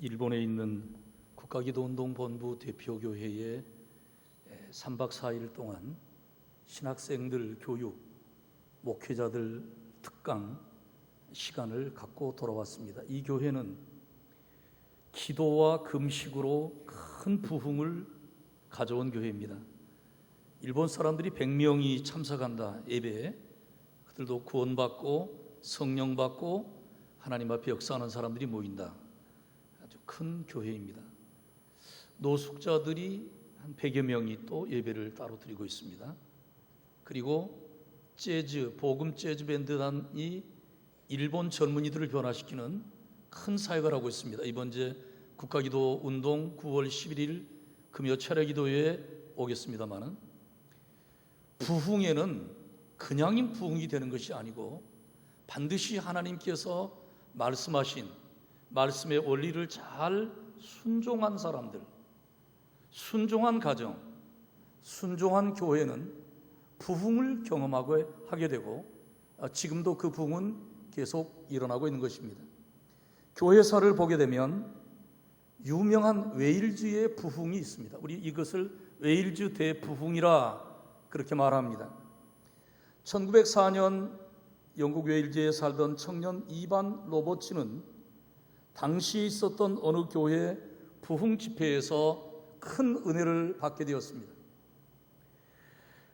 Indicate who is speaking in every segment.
Speaker 1: 일본에 있는 국가기도운동본부 대표교회에 3박 4일 동안 신학생들 교육, 목회자들 특강 시간을 갖고 돌아왔습니다. 이 교회는 기도와 금식으로 큰 부흥을 가져온 교회입니다. 일본 사람들이 100명이 참석한다, 예배에. 그들도 구원받고 성령 받고 하나님 앞에 역사하는 사람들이 모인다. 아주 큰 교회입니다. 노숙자들이 한 100여 명이 또 예배를 따로 드리고 있습니다. 그리고 복음 재즈 밴드단이 일본 젊은이들을 변화시키는 큰 사역을 하고 있습니다. 이번 주 국가기도 운동 9월 11일 금요 철야기도회에 오겠습니다마는, 부흥에는 그냥 부흥이 되는 것이 아니고 반드시 하나님께서 말씀하신 말씀의 원리를 잘 순종한 사람들, 순종한 가정, 순종한 교회는 부흥을 경험하고 하게 되고, 지금도 그 부흥은 계속 일어나고 있는 것입니다. 교회사를 보게 되면 유명한 웨일즈의 부흥이 있습니다. 우리 이것을 웨일즈 대부흥이라 그렇게 말합니다. 1904년 영국 웨일즈에 살던 청년 이반 로버츠는 당시 있었던 어느 교회 부흥 집회에서 큰 은혜를 받게 되었습니다.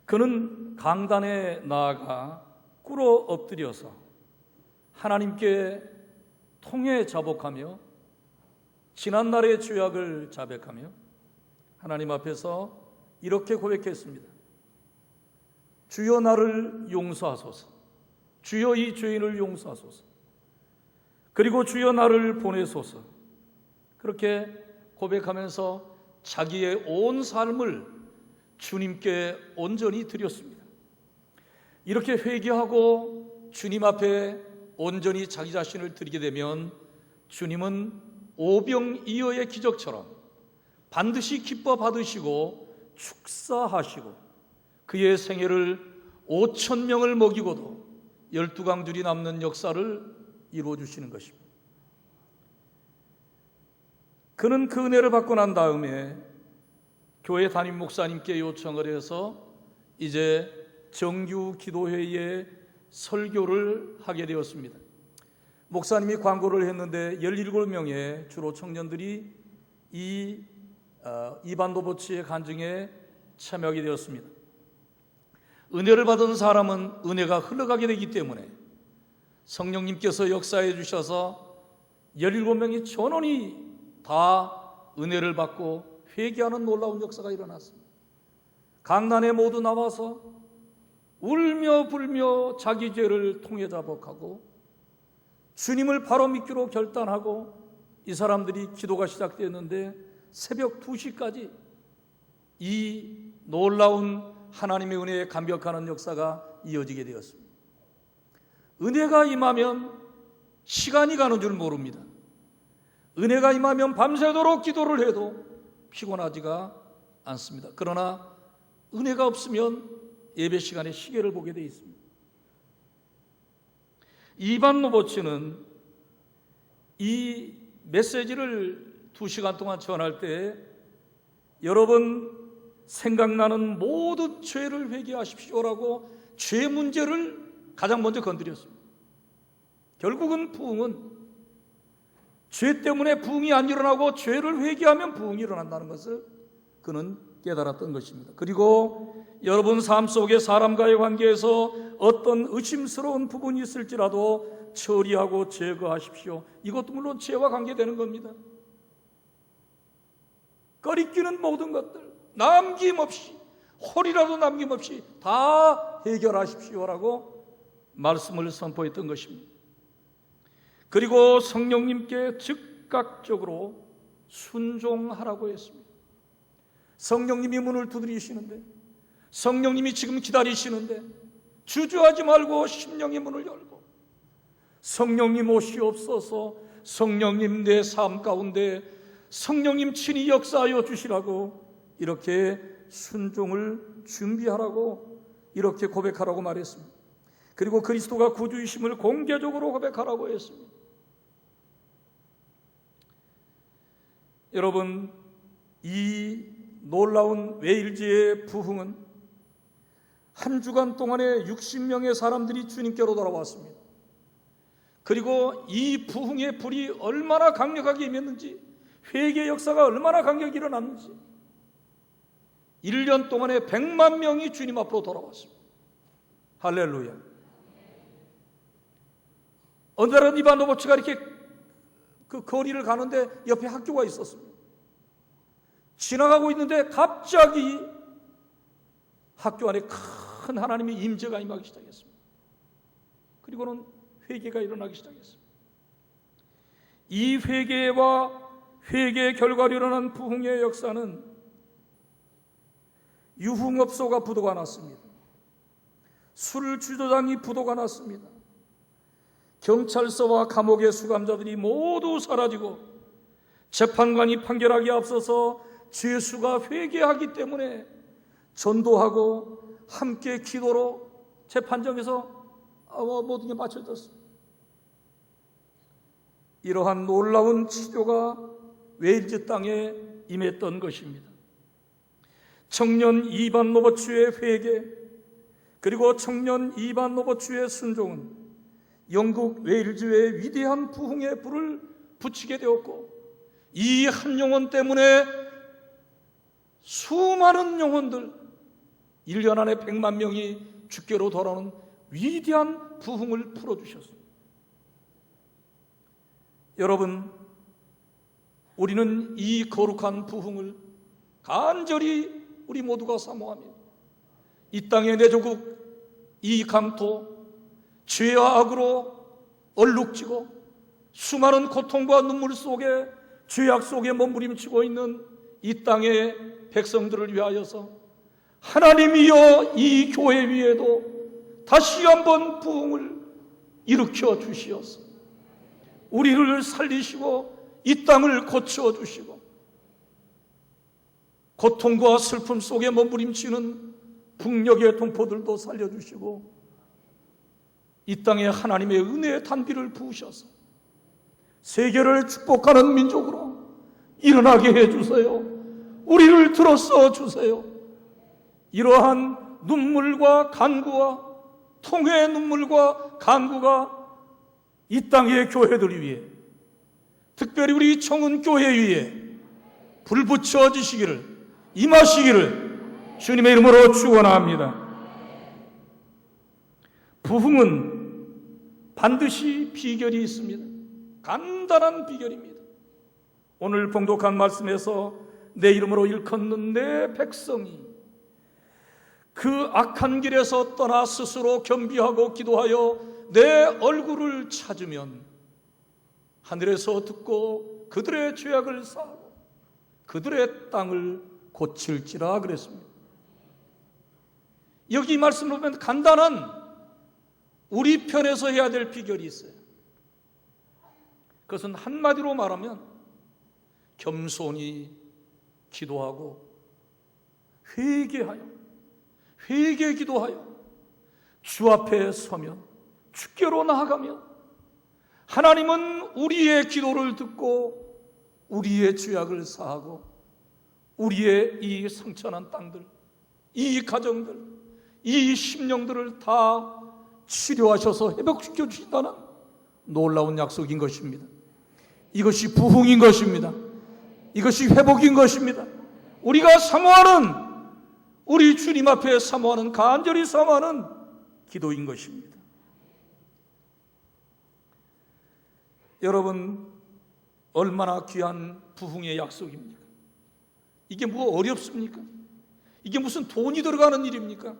Speaker 1: 그는 강단에 나아가 꿇어 엎드려서 하나님께 통회 자복하며 지난날의 죄악을 자백하며 하나님 앞에서 이렇게 고백했습니다. 주여 나를 용서하소서. 주여 이 죄인을 용서하소서. 그리고 주여 나를 보내소서. 그렇게 고백하면서 자기의 온 삶을 주님께 온전히 드렸습니다. 이렇게 회개하고 주님 앞에 온전히 자기 자신을 드리게 되면 주님은 오병이어의 기적처럼 반드시 기뻐 받으시고 축사하시고 그의 생애를 5,000명을 먹이고도 12강줄이 남는 역사를 이루어 주시는 것입니다. 그는 그 은혜를 받고 난 다음에 교회 담임 목사님께 요청을 해서 이제 정규 기도회에 설교를 하게 되었습니다. 목사님이 광고를 했는데 17명의 주로 청년들이 이반 로버츠의 간증에 참여하게 되었습니다. 은혜를 받은 사람은 은혜가 흘러가게 되기 때문에 성령님께서 역사해 주셔서 17명이 전원이 다 은혜를 받고 회개하는 놀라운 역사가 일어났습니다. 강단에 모두 나와서 울며 불며 자기 죄를 통해 자복하고 주님을 바로 믿기로 결단하고 이 사람들이 기도가 시작되었는데 새벽 2시까지 이 놀라운 하나님의 은혜에 감격하는 역사가 이어지게 되었습니다. 은혜가 임하면 시간이 가는 줄 모릅니다. 은혜가 임하면 밤새도록 기도를 해도 피곤하지가 않습니다. 그러나 은혜가 없으면 예배 시간에 시계를 보게 되어 있습니다. 이반 로버츠는 이 메시지를 2시간 동안 전할 때 여러분 생각나는 모든 죄를 회개하십시오라고 죄 문제를 가장 먼저 건드렸습니다. 결국은 부흥은 죄 때문에 부흥이 안 일어나고 죄를 회개하면 부흥이 일어난다는 것을 그는 깨달았던 것입니다. 그리고 여러분 삶 속에 사람과의 관계에서 어떤 의심스러운 부분이 있을지라도 처리하고 제거하십시오. 이것도 물론 죄와 관계되는 겁니다. 꺼리끼는 모든 것들 남김없이 홀이라도 남김없이 다 해결하십시오라고 말씀을 선포했던 것입니다. 그리고 성령님께 즉각적으로 순종하라고 했습니다. 성령님이 문을 두드리시는데, 성령님이 지금 기다리시는데 주저하지 말고 심령의 문을 열고 성령님 오시옵소서, 성령님 내 삶 가운데 성령님 친히 역사하여 주시라고 이렇게 순종을 준비하라고 이렇게 고백하라고 말했습니다. 그리고 그리스도가 구주이심을 공개적으로 고백하라고 했습니다. 여러분, 이 놀라운 웨일즈의 부흥은 한 주간 동안에 60명의 사람들이 주님께로 돌아왔습니다. 그리고 이 부흥의 불이 얼마나 강력하게 임했는지, 회개의 역사가 얼마나 강력히 일어났는지 1년 동안에 100만 명이 주님 앞으로 돌아왔습니다. 할렐루야. 어느 날은 이반 로버츠가 이렇게 그 거리를 가는데 옆에 학교가 있었습니다. 지나가고 있는데 갑자기 학교 안에 큰 하나님의 임재가 임하기 시작했습니다. 그리고는 회개가 일어나기 시작했습니다. 이 회개와 회개의 결과로 일어난 부흥의 역사는 유흥업소가 부도가 났습니다. 술 주조장이 부도가 났습니다. 경찰서와 감옥의 수감자들이 모두 사라지고 재판관이 판결하기에 앞서서 죄수가 회개하기 때문에 전도하고 함께 기도로 재판정에서 모든 게 맞춰졌습니다. 이러한 놀라운 치료가 웨일즈 땅에 임했던 것입니다. 청년 이반 로버츠의 회개, 그리고 청년 이반 로버츠의 순종은 영국 웨일즈의 위대한 부흥의 불을 붙이게 되었고, 이 한 영혼 때문에 수많은 영혼들, 1년 안에 100만 명이 주께로 돌아오는 위대한 부흥을 풀어주셨습니다. 여러분, 우리는 이 거룩한 부흥을 간절히 우리 모두가 사모합니다. 이 땅의 내 조국, 이 강토, 죄와 악으로 얼룩지고 수많은 고통과 눈물 속에 죄악 속에 몸부림치고 있는 이 땅의 백성들을 위하여서 하나님이여 이 교회 위에도 다시 한번 부흥을 일으켜 주시옵소서. 우리를 살리시고 이 땅을 고쳐 주시고 고통과 슬픔 속에 몸부림치는 북녘의 동포들도 살려주시고 이 땅에 하나님의 은혜의 단비를 부으셔서 세계를 축복하는 민족으로 일어나게 해주세요. 우리를 들어서 주세요. 이러한 눈물과 간구와 통회의 눈물과 간구가 이 땅의 교회들 위해, 특별히 우리 청운교회 위에 불 붙여지시기를, 임하시기를 주님의 이름으로 축원합니다. 부흥은 반드시 비결이 있습니다. 간단한 비결입니다. 오늘 봉독한 말씀에서 내 이름으로 일컫는 내 백성이 그 악한 길에서 떠나 스스로 겸비하고 기도하여 내 얼굴을 찾으면 하늘에서 듣고 그들의 죄악을 사하고 그들의 땅을 고칠지라 그랬습니다. 여기 말씀을 보면 간단한 우리 편에서 해야 될 비결이 있어요. 그것은 한마디로 말하면 겸손히 기도하고 회개 기도하여 주 앞에 서면, 주께로 나아가면 하나님은 우리의 기도를 듣고 우리의 죄악을 사하고 우리의 이 상처난 땅들, 이 가정들, 이 심령들을 다 치료하셔서 회복시켜 주신다는 놀라운 약속인 것입니다. 이것이 부흥인 것입니다. 이것이 회복인 것입니다. 우리가 사모하는, 우리 주님 앞에 사모하는, 간절히 사모하는 기도인 것입니다. 여러분, 얼마나 귀한 부흥의 약속입니까? 이게 뭐 어렵습니까? 이게 무슨 돈이 들어가는 일입니까?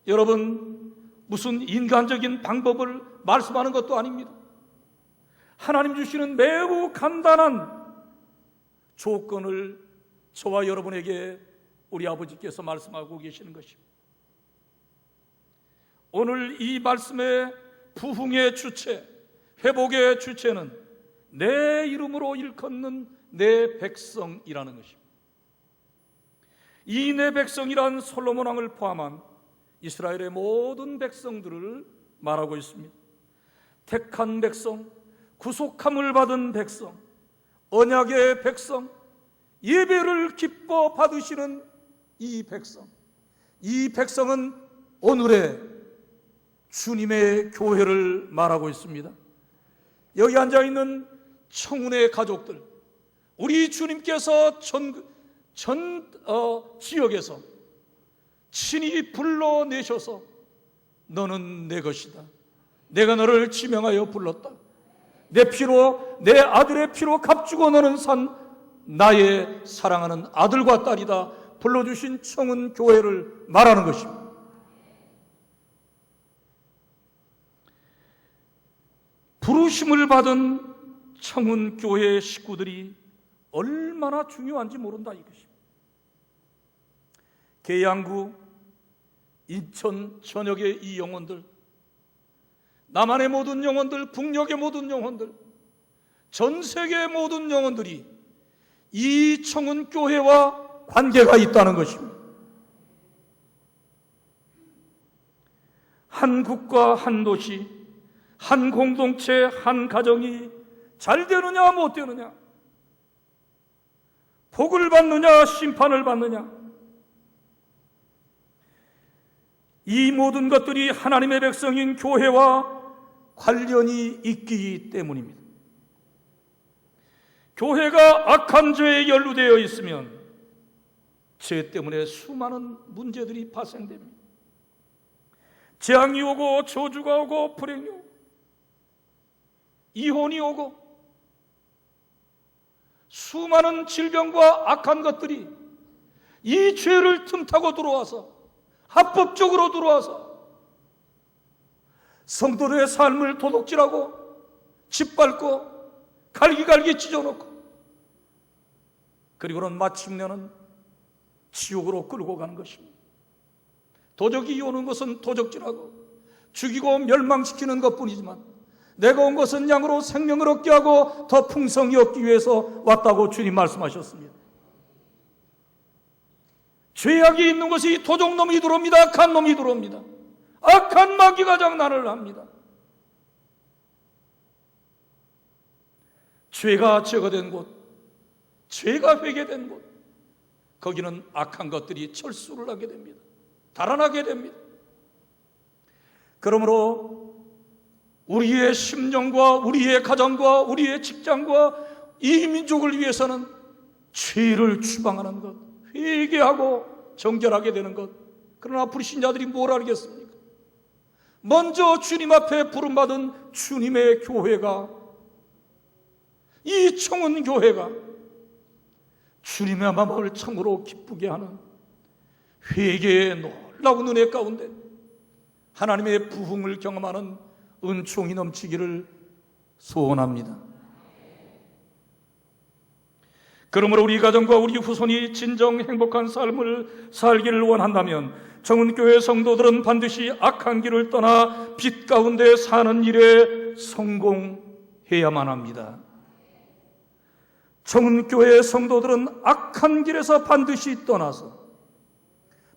Speaker 1: 여러분, 무슨 인간적인 방법을 말씀하는 것도 아닙니다. 하나님 주시는 매우 간단한 조건을 저와 여러분에게 우리 아버지께서 말씀하고 계시는 것입니다. 오늘 이 말씀의 부흥의 주체, 회복의 주체는 내 이름으로 일컫는 내 백성이라는 것입니다. 이 내 백성이란 솔로몬 왕을 포함한 이스라엘의 모든 백성들을 말하고 있습니다. 택한 백성, 구속함을 받은 백성, 언약의 백성, 예배를 기뻐 받으시는 이 백성, 이 백성은 오늘의 주님의 교회를 말하고 있습니다. 여기 앉아있는 청운의 가족들, 우리 주님께서 지역에서 친히 불러내셔서 너는 내 것이다, 내가 너를 지명하여 불렀다, 내 피로, 내 아들의 피로 값주고 너는 산 나의 사랑하는 아들과 딸이다 불러주신 청운 교회를 말하는 것입니다. 부르심을 받은 청운 교회 식구들이 얼마나 중요한지 모른다 이것입니다. 계양구, 인천 전역의 이 영혼들, 남한의 모든 영혼들, 북녘의 모든 영혼들, 전 세계의 모든 영혼들이 이 청운 교회와 관계가 있다는 것입니다. 한 국가, 한 도시, 한 공동체, 한 가정이 잘 되느냐 못 되느냐, 복을 받느냐 심판을 받느냐, 이 모든 것들이 하나님의 백성인 교회와 관련이 있기 때문입니다. 교회가 악한 죄에 연루되어 있으면 죄 때문에 수많은 문제들이 발생됩니다. 재앙이 오고 저주가 오고 불행이 오고 이혼이 오고 수많은 질병과 악한 것들이 이 죄를 틈타고 들어와서 합법적으로 들어와서 성도들의 삶을 도둑질하고 짓밟고 갈기갈기 찢어놓고 그리고는 마침내는 지옥으로 끌고 가는 것입니다. 도적이 오는 것은 도적질하고 죽이고 멸망시키는 것뿐이지만 내가 온 것은 양으로 생명을 얻게 하고 더 풍성히 얻기 위해서 왔다고 주님 말씀하셨습니다. 죄악이 있는 것이 도적놈이 들어옵니다. 악한 놈이 들어옵니다. 악한 마귀가 장난을 합니다. 죄가 제거된 곳, 죄가 회개된 곳, 거기는 악한 것들이 철수를 하게 됩니다. 달아나게 됩니다. 그러므로 우리의 심령과 우리의 가정과 우리의 직장과 이 민족을 위해서는 죄를 추방하는 것, 회개하고 정결하게 되는 것. 그러나 불신자들이 뭘 알겠습니까? 먼저 주님 앞에 부름받은 주님의 교회가, 이 청운 교회가 주님의 마음을 참으로 기쁘게 하는 회개의 놀라운 은혜 가운데 하나님의 부흥을 경험하는 은총이 넘치기를 소원합니다. 그러므로 우리 가정과 우리 후손이 진정 행복한 삶을 살기를 원한다면 청운교회 성도들은 반드시 악한 길을 떠나 빛 가운데 사는 일에 성공해야만 합니다. 청운교회 성도들은 악한 길에서 반드시 떠나서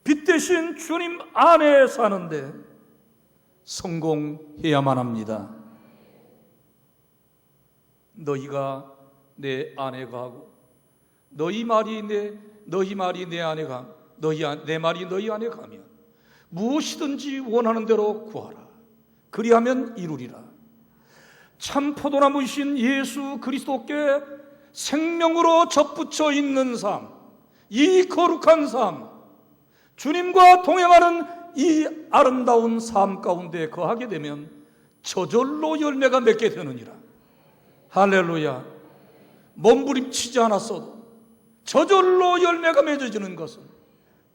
Speaker 1: 빛 대신 주님 안에 사는데 성공해야만 합니다. 너희가 내 안에 가고 너희 말이 내 안에 가, 내 말이 너희 안에 가면 무엇이든지 원하는 대로 구하라. 그리하면 이루리라. 참 포도나무이신 예수 그리스도께 생명으로 접붙여 있는 삶, 이 거룩한 삶, 주님과 동행하는 이 아름다운 삶 가운데 거하게 되면 저절로 열매가 맺게 되느니라. 할렐루야. 몸부림치지 않았어도 저절로 열매가 맺어지는 것은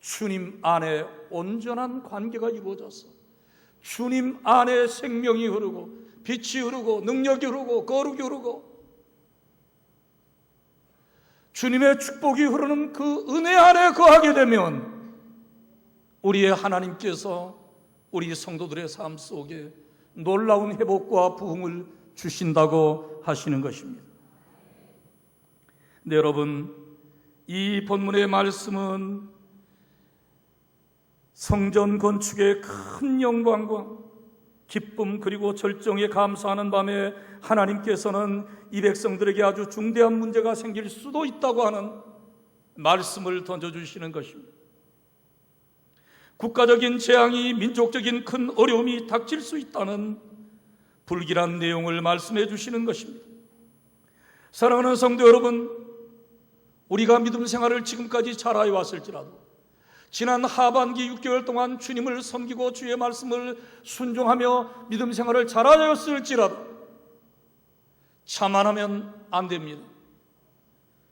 Speaker 1: 주님 안에 온전한 관계가 이루어져서 주님 안에 생명이 흐르고 빛이 흐르고 능력이 흐르고 거룩이 흐르고 주님의 축복이 흐르는 그 은혜 안에 거하게 되면 우리의 하나님께서 우리 성도들의 삶 속에 놀라운 회복과 부흥을 주신다고 하시는 것입니다. 네, 여러분, 이 본문의 말씀은 성전 건축의 큰 영광과
Speaker 2: 기쁨 그리고 절정에 감사하는 밤에 하나님께서는 이 백성들에게 아주 중대한 문제가 생길 수도 있다고 하는 말씀을 던져주시는 것입니다. 국가적인 재앙이, 민족적인 큰 어려움이 닥칠 수 있다는 불길한 내용을 말씀해 주시는 것입니다. 사랑하는 성도 여러분, 우리가 믿음 생활을 지금까지 잘해 왔을지라도 지난 하반기 6개월 동안 주님을 섬기고 주의 말씀을 순종하며 믿음 생활을 잘하였을지라도 자만하면 안 됩니다.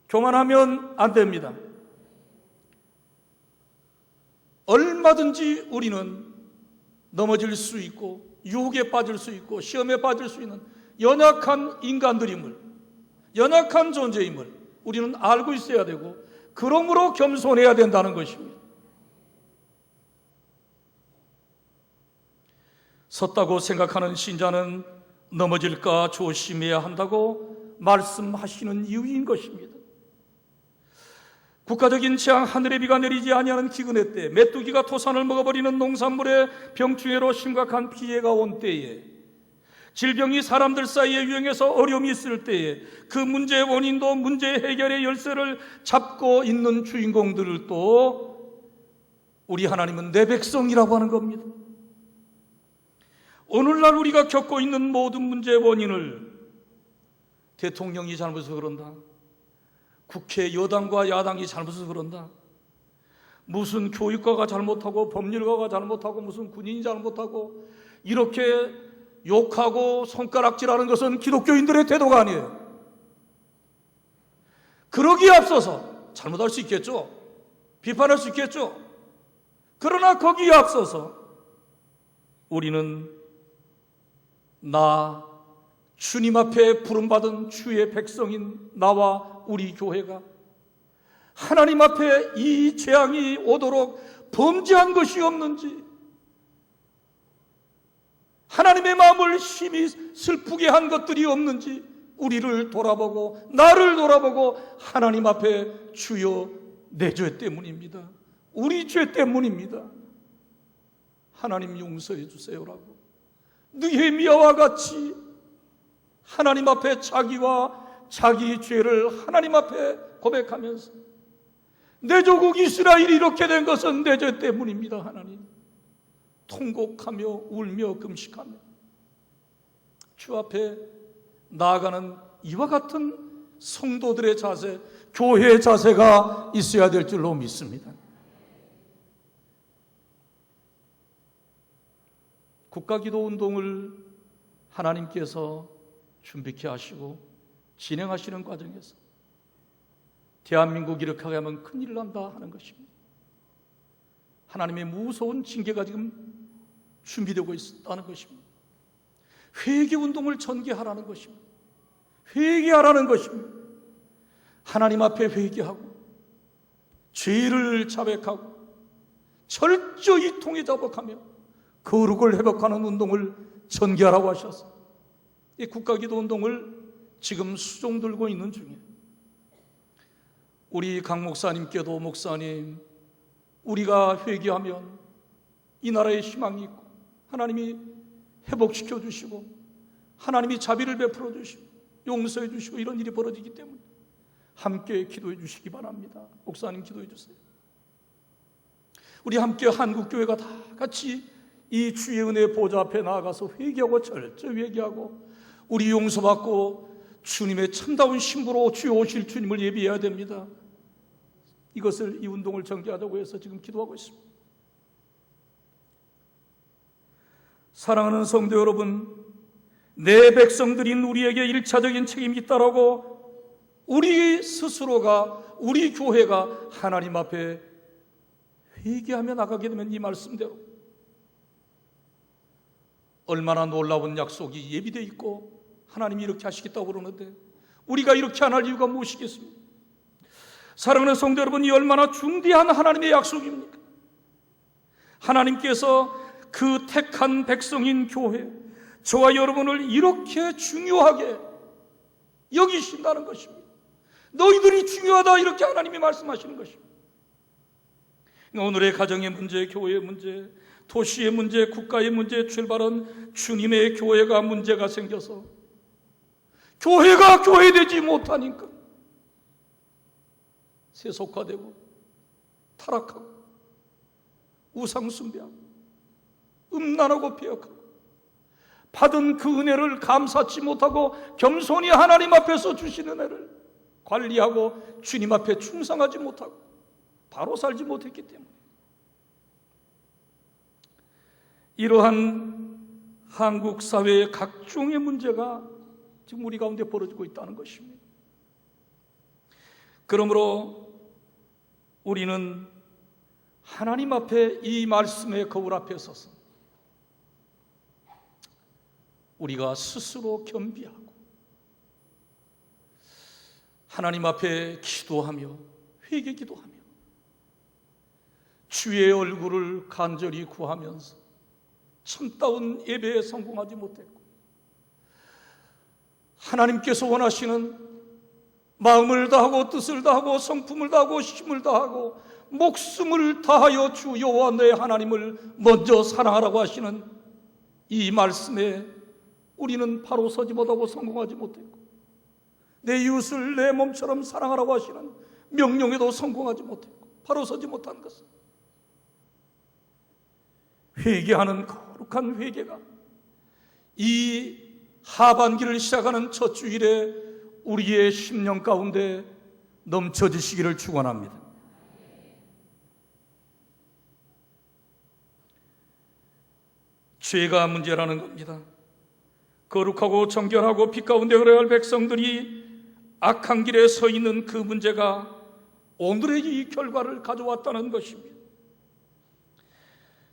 Speaker 2: 교만하면 안 됩니다. 얼마든지 우리는 넘어질 수 있고 유혹에 빠질 수 있고 시험에 빠질 수 있는 연약한 인간들임을, 연약한 존재임을 우리는 알고 있어야 되고 그러므로 겸손해야 된다는 것입니다. 섰다고 생각하는 신자는 넘어질까 조심해야 한다고 말씀하시는 이유인 것입니다. 국가적인 재앙, 하늘의 비가 내리지 아니하는 기근의 때, 메뚜기가 토산을 먹어버리는 농산물에 병충해로 심각한 피해가 온 때에, 질병이 사람들 사이에 유행해서 어려움이 있을 때에 그 문제의 원인도 문제 해결의 열쇠를 잡고 있는 주인공들을 또 우리 하나님은 내 백성이라고 하는 겁니다. 오늘날 우리가 겪고 있는 모든 문제의 원인을 대통령이 잘못해서 그런다, 국회 여당과 야당이 잘못해서 그런다, 무슨 교육과가 잘못하고 법률가가 잘못하고 무슨 군인이 잘못하고 이렇게 욕하고 손가락질하는 것은 기독교인들의 태도가 아니에요. 그러기에 앞서서 잘못할 수 있겠죠, 비판할 수 있겠죠. 그러나 거기에 앞서서 우리는 나 주님 앞에 부름받은 주의 백성인 나와 우리 교회가 하나님 앞에 이 재앙이 오도록 범죄한 것이 없는지, 하나님의 마음을 심히 슬프게 한 것들이 없는지 우리를 돌아보고 나를 돌아보고 하나님 앞에 주여 내 죄 때문입니다, 우리 죄 때문입니다, 하나님 용서해 주세요라고 느헤미야와 같이 하나님 앞에 자기와 자기 죄를 하나님 앞에 고백하면서 내 조국 이스라엘이 이렇게 된 것은 내 죄 때문입니다, 하나님, 통곡하며 울며 금식하며 주 앞에 나아가는 이와 같은 성도들의 자세, 교회의 자세가 있어야 될 줄로 믿습니다. 국가기도운동을 하나님께서 준비케 하시고 진행하시는 과정에서 대한민국 이렇게 하면 큰일 난다 하는 것입니다. 하나님의 무서운 징계가 지금 준비되고 있다는 것입니다. 회개운동을 전개하라는 것입니다. 회개하라는 것입니다. 하나님 앞에 회개하고 죄를 자백하고 철저히 통해 자복하며 거룩을 회복하는 운동을 전개하라고 하셔서 이 국가기도운동을 지금 수종 들고 있는 중이에요. 우리 강 목사님께도, 목사님, 우리가 회개하면 이 나라에 희망이 있고 하나님이 회복시켜 주시고 하나님이 자비를 베풀어 주시고 용서해 주시고 이런 일이 벌어지기 때문에 함께 기도해 주시기 바랍니다. 목사님 기도해 주세요. 우리 함께 한국교회가 다 같이 이 주의 은혜의 보좌 앞에 나아가서 회개하고 철저히 회개하고 우리 용서받고 주님의 참다운 신부로 주여 오실 주님을 예비해야 됩니다. 이것을, 이 운동을 전개하자고 해서 지금 기도하고 있습니다. 사랑하는 성도 여러분, 내 백성들인 우리에게 일차적인 책임이 있다라고 우리 스스로가, 우리 교회가 하나님 앞에 회개하며 나가게 되면 이 말씀대로 얼마나 놀라운 약속이 예비되어 있고 하나님이 이렇게 하시겠다고 그러는데 우리가 이렇게 안 할 이유가 무엇이겠습니까? 사랑하는 성도 여러분, 이 얼마나 중대한 하나님의 약속입니까? 하나님께서 그 택한 백성인 교회, 저와 여러분을 이렇게 중요하게 여기신다는 것입니다. 너희들이 중요하다, 이렇게 하나님이 말씀하시는 것입니다. 오늘의 가정의 문제, 교회의 문제, 도시의 문제, 국가의 문제에 출발한 주님의 교회가 문제가 생겨서 교회가 교회되지 못하니까 세속화되고 타락하고 우상숭배하고 음란하고 배역하고 받은 그 은혜를 감사치 못하고 겸손히 하나님 앞에서 주신 은혜를 관리하고 주님 앞에 충성하지 못하고 바로 살지 못했기 때문에 이러한 한국 사회의 각종의 문제가 지금 우리 가운데 벌어지고 있다는 것입니다. 그러므로 우리는 하나님 앞에 이 말씀의 거울 앞에 서서 우리가 스스로 겸비하고 하나님 앞에 기도하며 회개 기도하며 주의 얼굴을 간절히 구하면서 참다운 예배에 성공하지 못했고 하나님께서 원하시는 마음을 다하고 뜻을 다하고 성품을 다하고 힘을 다하고 목숨을 다하여 주 여호와 내 하나님을 먼저 사랑하라고 하시는 이 말씀에 우리는 바로 서지 못하고 성공하지 못했고 내 이웃을 내 몸처럼 사랑하라고 하시는 명령에도 성공하지 못했고 바로 서지 못한 것은 회개하는 거룩한 회개가 이 하반기를 시작하는 첫 주일에 우리의 심령 가운데 넘쳐지시기를 축원합니다. 죄가 문제라는 겁니다. 거룩하고 정결하고 빛 가운데 걸어야 할 백성들이 악한 길에 서 있는 그 문제가 오늘의 이 결과를 가져왔다는 것입니다.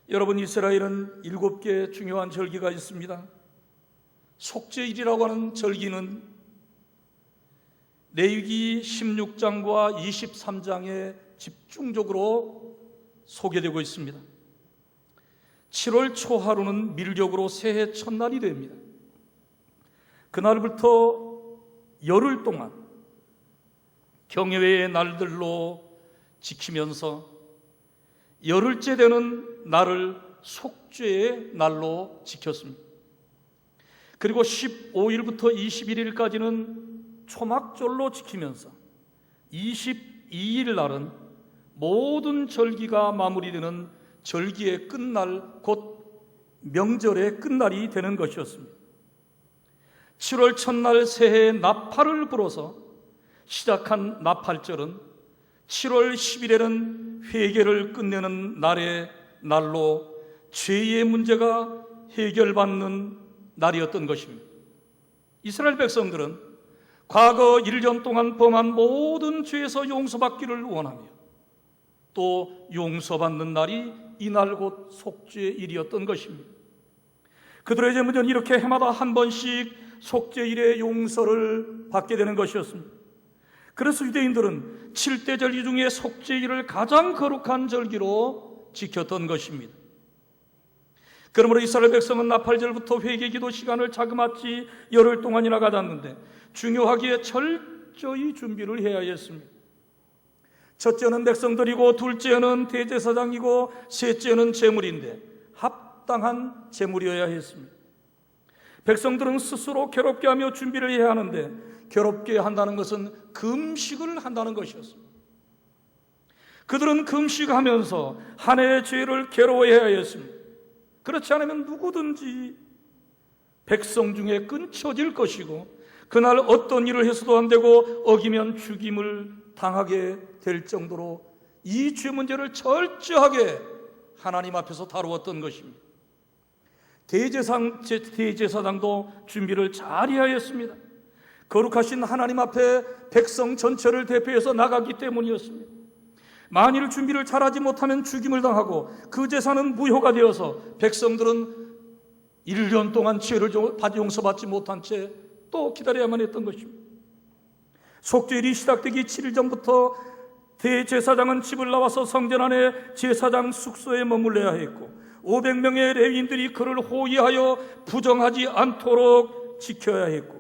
Speaker 2: 여러분, 이스라엘은 7개 중요한 절기가 있습니다. 속죄일이라고 하는 절기는 레위기 16장과 23장에 집중적으로 소개되고 있습니다. 7월 초하루는 밀격으로 새해 첫날이 됩니다. 그날부터 열흘 동안 경외의 날들로 지키면서 열흘째 되는 날을 속죄의 날로 지켰습니다. 그리고 15일부터 21일까지는 초막절로 지키면서 22일 날은 모든 절기가 마무리되는 절기의 끝날, 곧 명절의 끝날이 되는 것이었습니다. 7월 첫날 새해 나팔을 불어서 시작한 나팔절은 7월 10일에는 회개를 끝내는 날로 죄의 문제가 해결받는 날이었던 것입니다. 이스라엘 백성들은 과거 1년 동안 범한 모든 죄에서 용서받기를 원하며 또 용서받는 날이 이날 곧 속죄일이었던 것입니다. 그들의 죄문은 이렇게 해마다 한 번씩 속죄일의 용서를 받게 되는 것이었습니다. 그래서 유대인들은 7대 절기 중에 속죄일을 가장 거룩한 절기로 지켰던 것입니다. 그러므로 이스라엘 백성은 나팔절부터 회개기도 시간을 자그마치 열흘 동안이나 가졌는데 중요하기에 철저히 준비를 해야 했습니다. 첫째는 백성들이고 둘째는 대제사장이고 셋째는 제물인데 합당한 제물이어야 했습니다. 백성들은 스스로 괴롭게 하며 준비를 해야 하는데 괴롭게 한다는 것은 금식을 한다는 것이었습니다. 그들은 금식하면서 한 해의 죄를 괴로워해야 했습니다. 그렇지 않으면 누구든지 백성 중에 끊쳐질 것이고 그날 어떤 일을 해서도 안 되고 어기면 죽임을 당하게 될 정도로 이 죄 문제를 철저하게 하나님 앞에서 다루었던 것입니다. 대제사장도 준비를 잘 해야 했습니다. 거룩하신 하나님 앞에 백성 전체를 대표해서 나가기 때문이었습니다. 만일 준비를 잘하지 못하면 죽임을 당하고 그 제사는 무효가 되어서 백성들은 1년 동안 죄를 용서받지 못한 채 또 기다려야만 했던 것입니다. 속죄일이 시작되기 7일 전부터 대제사장은 집을 나와서 성전 안에 제사장 숙소에 머물러야 했고 500명의 레위인들이 그를 호위하여 부정하지 않도록 지켜야 했고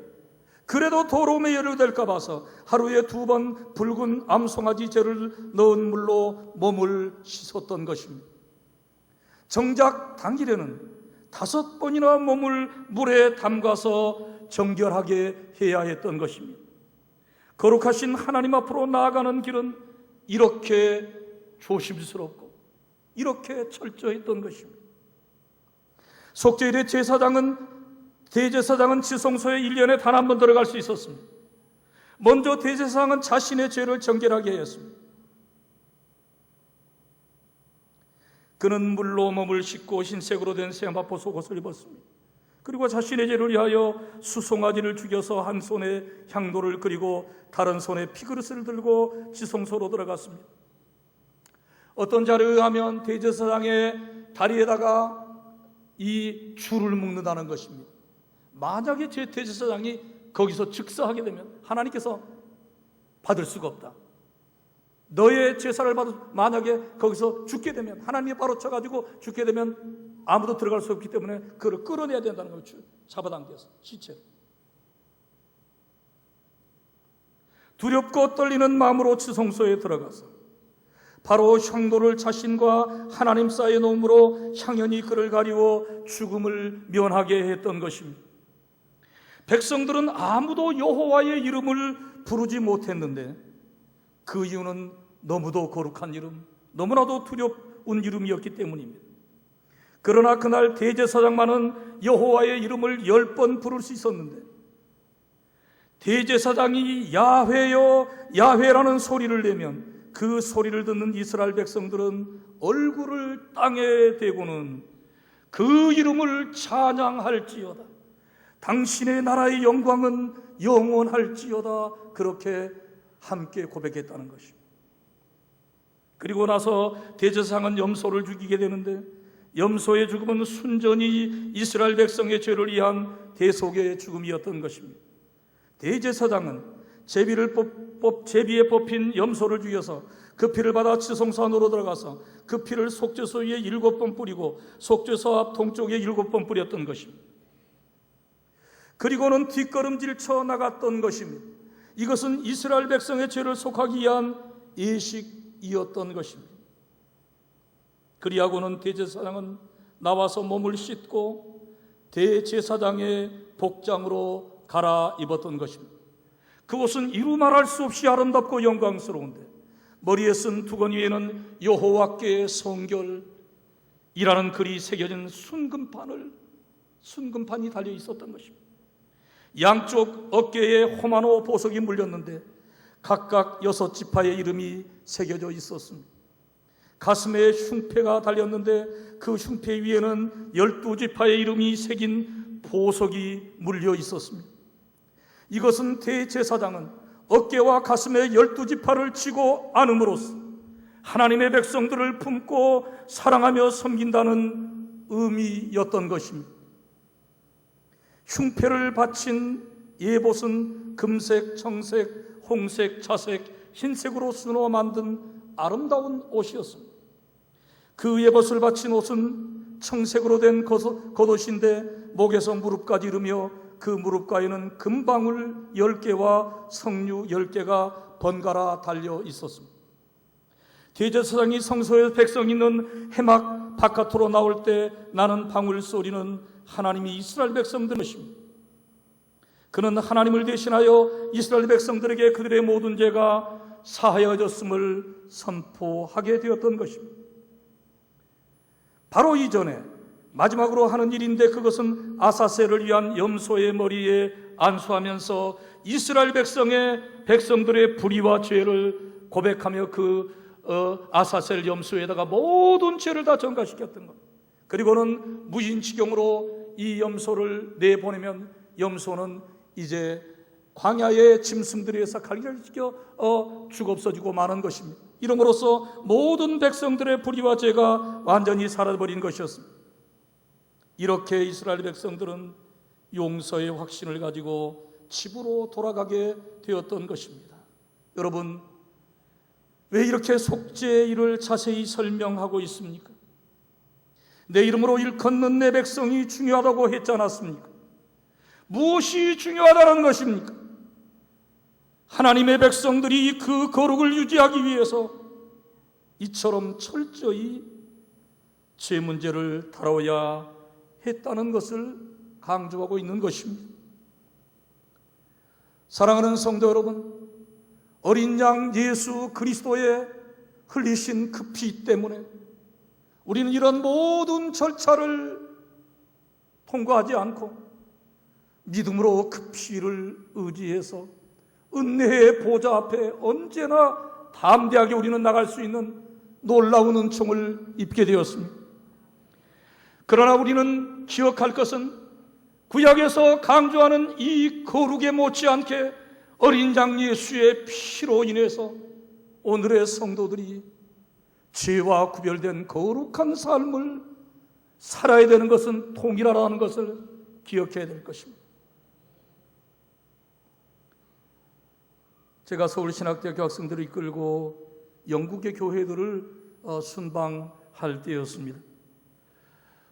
Speaker 2: 그래도 더러움에 연루될까 봐서 하루에 2번 붉은 암송아지 젤을 넣은 물로 몸을 씻었던 것입니다. 정작 당일에는 5번이나 몸을 물에 담가서 정결하게 해야 했던 것입니다. 거룩하신 하나님 앞으로 나아가는 길은 이렇게 조심스럽고 이렇게 철저했던 것입니다. 속죄일의 대제사장은 지성소에 1년에 단 한 번 들어갈 수 있었습니다. 먼저 대제사장은 자신의 죄를 정결하게 했습니다. 그는 물로 몸을 씻고 흰색으로 된 세마포 속옷을 입었습니다. 그리고 자신의 죄를 위하여 수송아지를 죽여서 한 손에 향도를 그리고 다른 손에 피그릇을 들고 지성소로 들어갔습니다. 어떤 자료에 의하면 대제사장의 다리에다가 이 줄을 묶는다는 것입니다. 만약에 제 대제사장이 거기서 즉사하게 되면 하나님께서 받을 수가 없다. 너의 제사를 만약에 거기서 죽게 되면 하나님이 바로 쳐가지고 죽게 되면 아무도 들어갈 수 없기 때문에 그를 끌어내야 된다는 거예요. 잡아당겨서 시체로. 두렵고 떨리는 마음으로 지성소에 들어가서 바로 향도를 자신과 하나님 사이에 놓음으로 향연이 그를 가리워 죽음을 면하게 했던 것입니다. 백성들은 아무도 여호와의 이름을 부르지 못했는데 그 이유는 너무도 거룩한 이름, 너무나도 두려운 이름이었기 때문입니다. 그러나 그날 대제사장만은 여호와의 이름을 10번 부를 수 있었는데 대제사장이 야훼여 야훼라는 소리를 내면 그 소리를 듣는 이스라엘 백성들은 얼굴을 땅에 대고는 그 이름을 찬양할지어다. 당신의 나라의 영광은 영원할지어다. 그렇게 함께 고백했다는 것입니다. 그리고 나서 대제사장은 염소를 죽이게 되는데 염소의 죽음은 순전히 이스라엘 백성의 죄를 위한 대속의 죽음이었던 것입니다. 대제사장은 제비에 뽑힌 염소를 죽여서 그 피를 받아 지성소 안으로 들어가서 그 피를 속죄소 위에 7번 뿌리고 속죄소 앞 동쪽에 7번 뿌렸던 것입니다. 그리고는 뒷걸음질 쳐 나갔던 것입니다. 이것은 이스라엘 백성의 죄를 속하기 위한 예식이었던 것입니다. 그리하고는 대제사장은 나와서 몸을 씻고 대제사장의 복장으로 갈아입었던 것입니다. 그것은 이루 말할 수 없이 아름답고 영광스러운데 머리에 쓴 두건 위에는 여호와께 성결이라는 글이 새겨진 순금판이 달려 있었던 것입니다. 양쪽 어깨에 호마노 보석이 물렸는데 각각 6지파의 이름이 새겨져 있었습니다. 가슴에 흉패가 달렸는데 그 흉패 위에는 12지파의 이름이 새긴 보석이 물려 있었습니다. 이것은 대제사장은 어깨와 가슴에 12지파를 쥐고 안음으로써 하나님의 백성들을 품고 사랑하며 섬긴다는 의미였던 것입니다. 흉패를 바친 예봇은 금색, 청색, 홍색, 자색, 흰색으로 수놓아 만든 아름다운 옷이었습니다. 그 예봇을 바친 옷은 청색으로 된 겉옷인데 목에서 무릎까지 이르며 그 무릎가에는 금방울 10개와 석류 10개가 번갈아 달려 있었습니다. 대제사장이 성소에 백성이 있는 회막 바깥으로 나올 때 나는 방울 소리는 하나님이 이스라엘 백성들의 것입니다. 그는 하나님을 대신하여 이스라엘 백성들에게 그들의 모든 죄가 사하여졌음을 선포하게 되었던 것입니다. 바로 이전에 마지막으로 하는 일인데 그것은 아사셀을 위한 염소의 머리에 안수하면서 이스라엘 백성들의 불의와 죄를 고백하며 아사셀 염소에다가 모든 죄를 다 전가시켰던 것. 그리고는 무인치경으로 이 염소를 내보내면 염소는 이제 광야의 짐승들에 의해서 갈갈시켜 죽어 없어지고 마는 것입니다. 이름으로써 모든 백성들의 불의와 죄가 완전히 사라져버린 것이었습니다. 이렇게 이스라엘 백성들은 용서의 확신을 가지고 집으로 돌아가게 되었던 것입니다. 여러분, 왜 이렇게 속죄의 일을 자세히 설명하고 있습니까? 내 이름으로 일컫는 내 백성이 중요하다고 했지 않았습니까? 무엇이 중요하다는 것입니까? 하나님의 백성들이 그 거룩을 유지하기 위해서 이처럼 철저히 죄 문제를 다뤄야 했다는 것을 강조하고 있는 것입니다. 사랑하는 성도 여러분, 어린 양 예수 그리스도의 흘리신 그 피 때문에 우리는 이런 모든 절차를 통과하지 않고 믿음으로 그 피를 의지해서 은혜의 보좌 앞에 언제나 담대하게 우리는 나갈 수 있는 놀라운 은총을 입게 되었습니다. 그러나 우리는 기억할 것은 구약에서 강조하는 이 거룩에 못지않게 어린 양 예수의 피로 인해서 오늘의 성도들이 죄와 구별된 거룩한 삶을 살아야 되는 것은 동일하다는 것을 기억해야 될 것입니다. 제가 서울신학대학교 학생들을 이끌고 영국의 교회들을 순방할 때였습니다.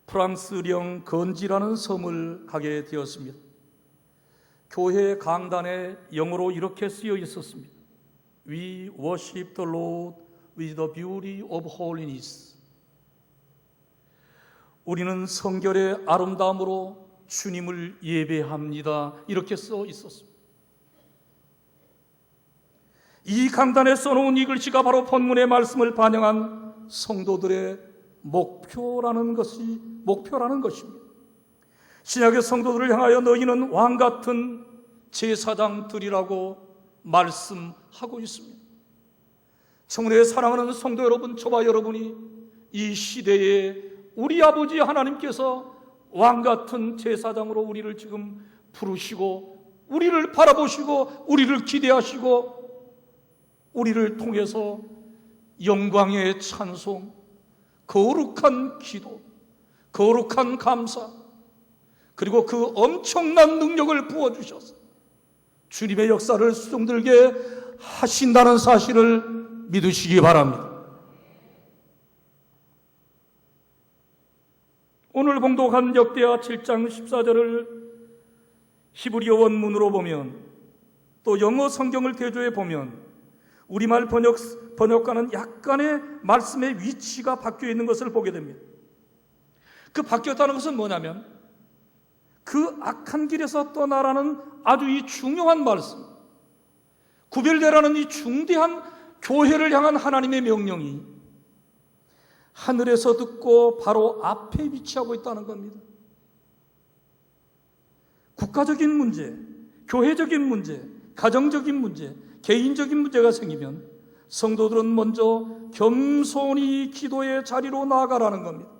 Speaker 2: 프랑스령 건지라는 섬을 가게 되었습니다. 교회 강단에 영어로 이렇게 쓰여 있었습니다. We worship the Lord with the beauty of holiness. 우리는 성결의 아름다움으로 주님을 예배합니다. 이렇게 써 있었습니다. 이 강단에 써놓은 이 글씨가 바로 본문의 말씀을 반영한 성도들의 목표라는 것입니다. 신약의 성도들을 향하여 너희는 왕같은 제사장들이라고 말씀하고 있습니다. 청년의 사랑하는 성도 여러분, 저와 여러분이 이 시대에 우리 아버지 하나님께서 왕같은 제사장으로 우리를 지금 부르시고 우리를 바라보시고 우리를 기대하시고 우리를 통해서 영광의 찬송, 거룩한 기도, 거룩한 감사, 그리고 그 엄청난 능력을 부어주셔서 주님의 역사를 수종들게 하신다는 사실을 믿으시기 바랍니다. 오늘 봉독한 역대하 7장 14절을 히브리어 원문으로 보면, 또 영어 성경을 대조해 보면 우리말 번역과는 약간의 말씀의 위치가 바뀌어 있는 것을 보게 됩니다. 그 바뀌었다는 것은 뭐냐면 그 악한 길에서 떠나라는 아주 이 중요한 말씀, 구별되라는 이 중대한 교회를 향한 하나님의 명령이 하늘에서 듣고 바로 앞에 위치하고 있다는 겁니다. 국가적인 문제, 교회적인 문제, 가정적인 문제, 개인적인 문제가 생기면 성도들은 먼저 겸손히 기도의 자리로 나아가라는 겁니다.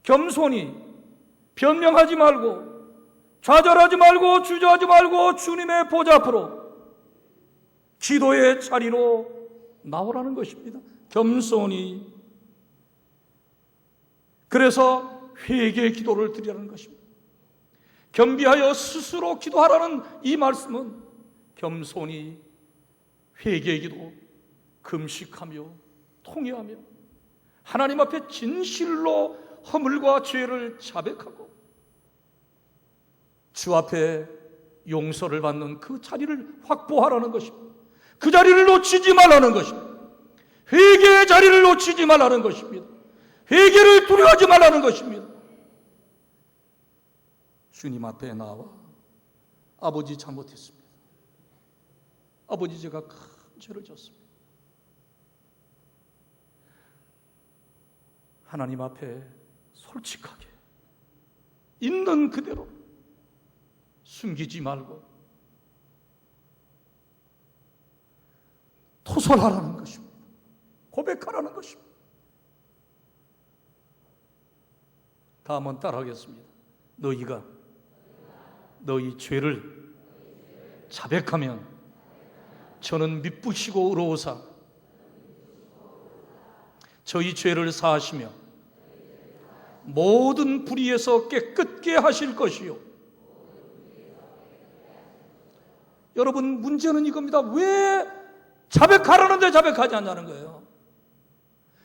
Speaker 2: 겸손히 변명하지 말고 좌절하지 말고 주저하지 말고 주님의 보좌 앞으로 기도의 자리로 나오라는 것입니다. 겸손히. 그래서 회개의 기도를 드리라는 것입니다. 겸비하여 스스로 기도하라는 이 말씀은 겸손히 회개의 기도, 금식하며 통회하며 하나님 앞에 진실로 허물과 죄를 자백하고 주 앞에 용서를 받는 그 자리를 확보하라는 것입니다. 그 자리를 놓치지 말라는 것입니다. 회개의 자리를 놓치지 말라는 것입니다. 회개를 두려워하지 말라는 것입니다. 주님 앞에 나와 아버지 잘못했습니다. 아버지 제가 큰 죄를 졌습니다. 하나님 앞에 솔직하게 있는 그대로 숨기지 말고 토설하라는 것입니다. 고백하라는 것입니다. 다음은 따라하겠습니다. 너희가 너희 죄를 자백하면 저는 미쁘시고 의로우사 저희 죄를 사하시며 모든 불의에서 깨끗게 하실 것이요. 여러분, 문제는 이겁니다. 왜 자백하라는데 자백하지 않냐는 거예요.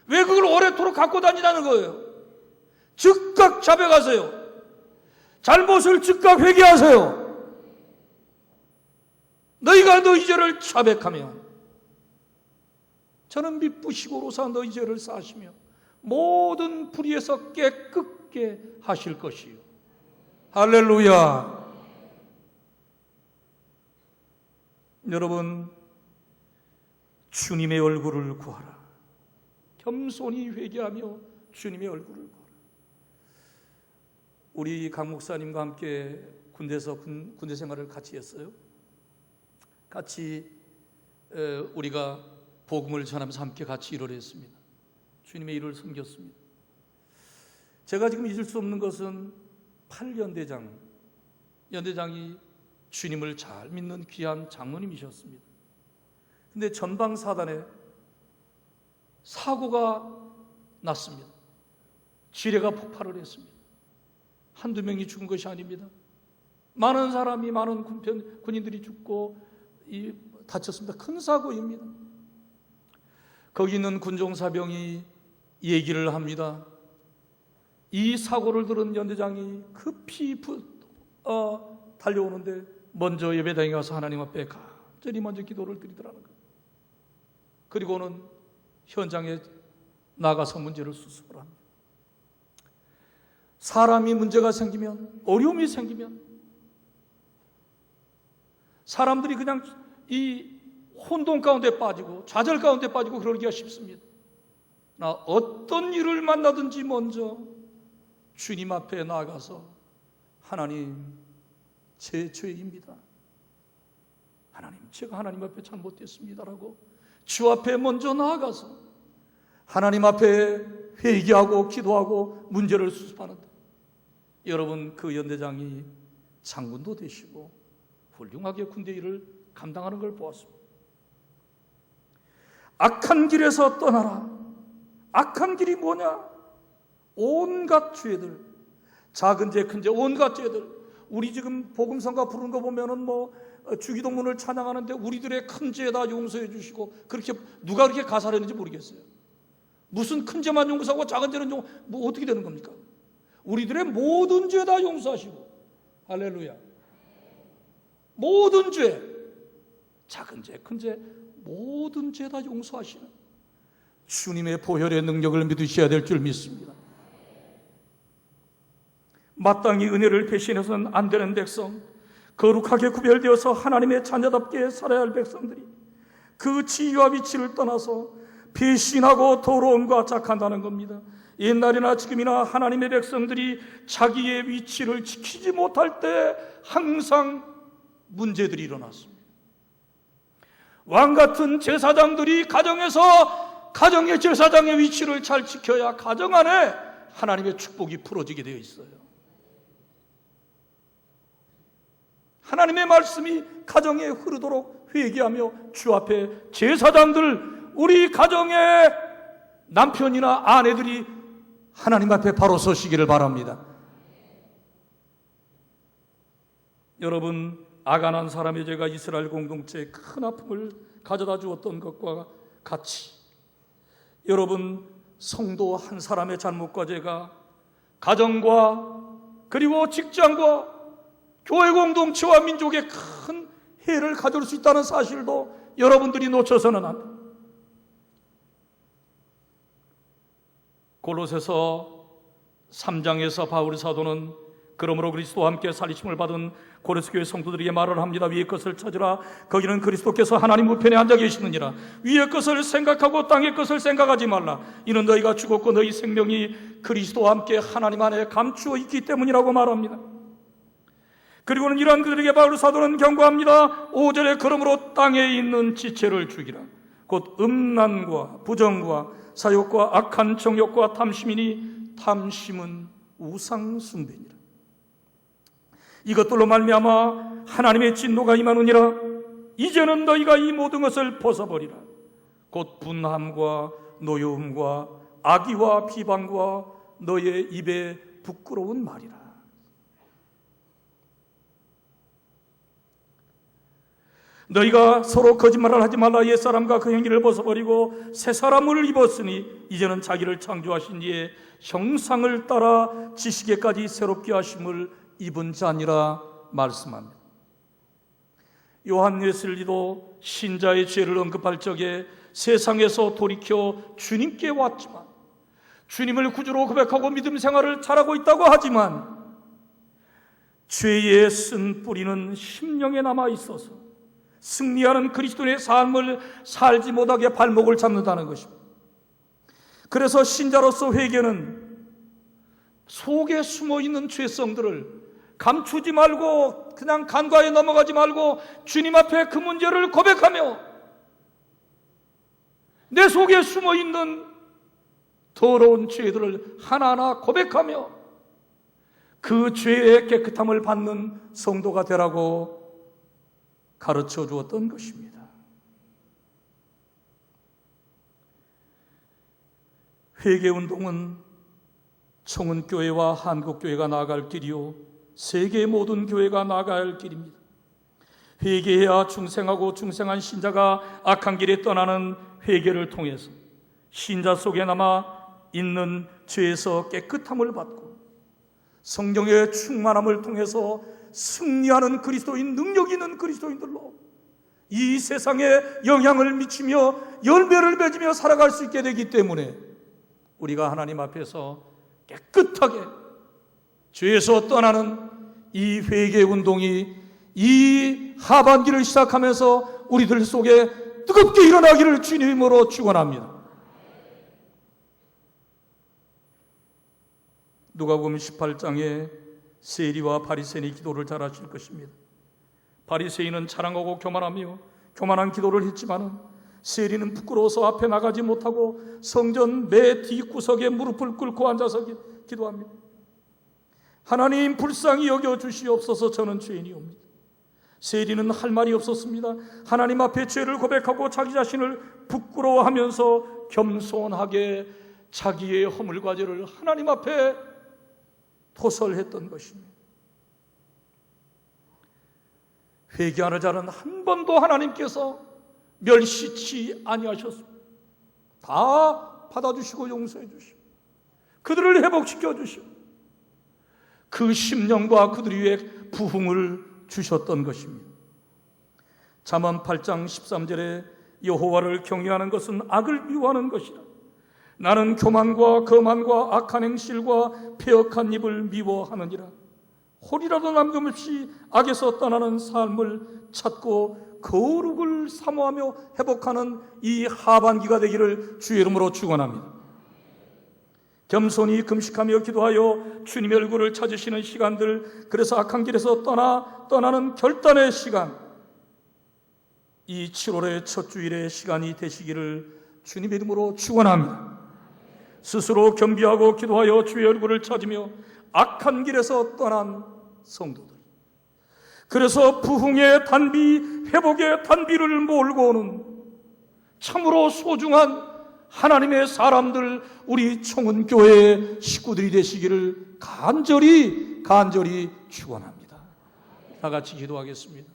Speaker 2: 왜 그걸 오래도록 갖고 다니냐는 거예요. 즉각 자백하세요. 잘못을 즉각 회개하세요. 너희가 너희 죄를 자백하면 저는 미쁘시고 로사 너희 죄를 사하시며 모든 불의에서 깨끗게 하실 것이요. 할렐루야. 여러분, 주님의 얼굴을 구하라. 겸손히 회개하며 주님의 얼굴을 구하라. 우리 강 목사님과 함께 군대에서 군대 생활을 같이 했어요. 같이 우리가 복음을 전하면서 함께 같이 일을 했습니다. 주님의 일을 섬겼습니다. 제가 지금 잊을 수 없는 것은 8연대장, 연대장이 주님을 잘 믿는 귀한 장로님이셨습니다. 근데 전방사단에 사고가 났습니다. 지뢰가 폭발을 했습니다. 한두 명이 죽은 것이 아닙니다. 많은 사람이, 많은 군인들이 죽고 다쳤습니다. 큰 사고입니다. 거기 있는 군종사병이 얘기를 합니다. 이 사고를 들은 연대장이 급히 달려오는데 먼저 예배당에 가서 하나님 앞에 간절히 먼저 기도를 드리더라는 거예요. 그리고는 현장에 나가서 문제를 수습을 합니다. 사람이 문제가 생기면, 어려움이 생기면 사람들이 그냥 이 혼돈 가운데 빠지고 좌절 가운데 빠지고 그러기가 쉽습니다. 나 어떤 일을 만나든지 먼저 주님 앞에 나가서 하나님, 제 죄입니다. 하나님, 제가 하나님 앞에 잘못됐습니다라고 주 앞에 먼저 나아가서 하나님 앞에 회개하고 기도하고 문제를 수습하는데, 여러분, 그 연대장이 장군도 되시고 훌륭하게 군대 일을 감당하는 걸 보았습니다. 악한 길에서 떠나라. 악한 길이 뭐냐? 온갖 죄들, 작은 죄, 큰 죄, 온갖 죄들. 우리 지금 복음성가 부르는 거 보면은 주기도문을 찬양하는데 우리들의 큰 죄 다 용서해 주시고, 그렇게 누가 그렇게 가사를 했는지 모르겠어요. 무슨 큰 죄만 용서하고 작은 죄는 어떻게 되는 겁니까? 우리들의 모든 죄 다 용서하시고, 할렐루야. 모든 죄, 작은 죄, 큰 죄, 모든 죄 다 용서하시는 주님의 보혈의 능력을 믿으셔야 될 줄 믿습니다. 마땅히 은혜를 배신해서는 안 되는 백성, 거룩하게 구별되어서 하나님의 자녀답게 살아야 할 백성들이 그 지위와 위치를 떠나서 배신하고 더러움과 착한다는 겁니다. 옛날이나 지금이나 하나님의 백성들이 자기의 위치를 지키지 못할 때 항상 문제들이 일어났습니다. 왕같은 제사장들이 가정에서 가정의 제사장의 위치를 잘 지켜야 가정 안에 하나님의 축복이 풀어지게 되어 있어요. 하나님의 말씀이 가정에 흐르도록 회개하며 주 앞에 제사장들, 우리 가정의 남편이나 아내들이 하나님 앞에 바로 서시기를 바랍니다. 여러분, 아간한 사람의 죄가 이스라엘 공동체에 큰 아픔을 가져다 주었던 것과 같이, 여러분, 성도 한 사람의 잘못과 죄가 가정과 그리고 직장과 교회 공동체와 민족에 큰 해를 가져올 수 있다는 사실도 여러분들이 놓쳐서는 안 됩니다. 골로새서 3장에서 바울 사도는 그러므로 그리스도와 함께 살리심을 받은 고레스 교회 성도들에게 말을 합니다. 위의 것을 찾으라. 거기는 그리스도께서 하나님 우편에 앉아 계시느니라. 위의 것을 생각하고 땅의 것을 생각하지 말라. 이는 너희가 죽었고 너희 생명이 그리스도와 함께 하나님 안에 감추어 있기 때문이라고 말합니다. 그리고는 이러한 그들에게 바울 사도는 경고합니다. 5절에 그러므로 땅에 있는 지체를 죽이라. 곧 음란과 부정과 사욕과 악한 정욕과 탐심이니 탐심은 우상 숭배니라. 이것들로 말미암아 하나님의 진노가 임하느니라. 이제는 너희가 이 모든 것을 벗어버리라. 곧 분함과 노여움과 악의와 비방과 너의 입에 부끄러운 말이라. 너희가 서로 거짓말을 하지 말라. 옛사람과 그 행위를 벗어버리고 새사람을 입었으니 이제는 자기를 창조하신 이의 형상을 따라 지식에까지 새롭게 하심을 입은 자니라 말씀합니다. 요한 웨슬리도 신자의 죄를 언급할 적에 세상에서 돌이켜 주님께 왔지만 주님을 구주로 고백하고 믿음 생활을 잘하고 있다고 하지만 죄의 쓴 뿌리는 심령에 남아 있어서 승리하는 그리스도인의 삶을 살지 못하게 발목을 잡는다는 것입니다. 그래서 신자로서 회개는 속에 숨어있는 죄성들을 감추지 말고 그냥 간과에 넘어가지 말고 주님 앞에 그 문제를 고백하며 내 속에 숨어있는 더러운 죄들을 하나하나 고백하며 그 죄의 깨끗함을 받는 성도가 되라고 가르쳐 주었던 것입니다. 회개운동은 청운교회와 한국교회가 나아갈 길이요 세계의 모든 교회가 나아갈 길입니다. 회개해야 중생하고 중생한 신자가 악한 길에 떠나는 회개를 통해서 신자 속에 남아 있는 죄에서 깨끗함을 받고 성령의 충만함을 통해서 승리하는 그리스도인, 능력 있는 그리스도인들로 이 세상에 영향을 미치며 열매를 맺으며 살아갈 수 있게 되기 때문에 우리가 하나님 앞에서 깨끗하게 죄에서 떠나는 이 회개 운동이 이 하반기를 시작하면서 우리들 속에 뜨겁게 일어나기를 주님으로 축원합니다. 누가복음 18장에 세리와 바리새인이 기도를 잘하실 것입니다. 바리새인은 자랑하고 교만하며 교만한 기도를 했지만 세리는 부끄러워서 앞에 나가지 못하고 성전 매 뒷구석에 무릎을 꿇고 앉아서 기도합니다. 하나님 불쌍히 여겨 주시옵소서, 저는 죄인이옵니다. 세리는 할 말이 없었습니다. 하나님 앞에 죄를 고백하고 자기 자신을 부끄러워하면서 겸손하게 자기의 허물과죄를 하나님 앞에 토설했던 것입니다. 회개하는 자는 한 번도 하나님께서 멸시치 아니하셨습니다. 다 받아주시고 용서해 주시고 그들을 회복시켜 주시고 그 심령과 그들 위에 부흥을 주셨던 것입니다. 잠언 8장 13절에 여호와를 경외하는 것은 악을 미워하는 것이라. 나는 교만과 거만과 악한 행실과 패역한 입을 미워하느니라. 홀이라도 남김없이 악에서 떠나는 삶을 찾고 거룩을 사모하며 회복하는 이 하반기가 되기를 주의 이름으로 축원합니다. 겸손히 금식하며 기도하여 주님의 얼굴을 찾으시는 시간들, 그래서 악한 길에서 떠나는 결단의 시간, 이 7월의 첫 주일의 시간이 되시기를 주님의 이름으로 축원합니다. 스스로 겸비하고 기도하여 주의 얼굴을 찾으며 악한 길에서 떠난 성도들, 그래서 부흥의 단비, 회복의 단비를 몰고 오는 참으로 소중한 하나님의 사람들, 우리 청운교회 식구들이 되시기를 간절히 축원합니다. 다 같이 기도하겠습니다.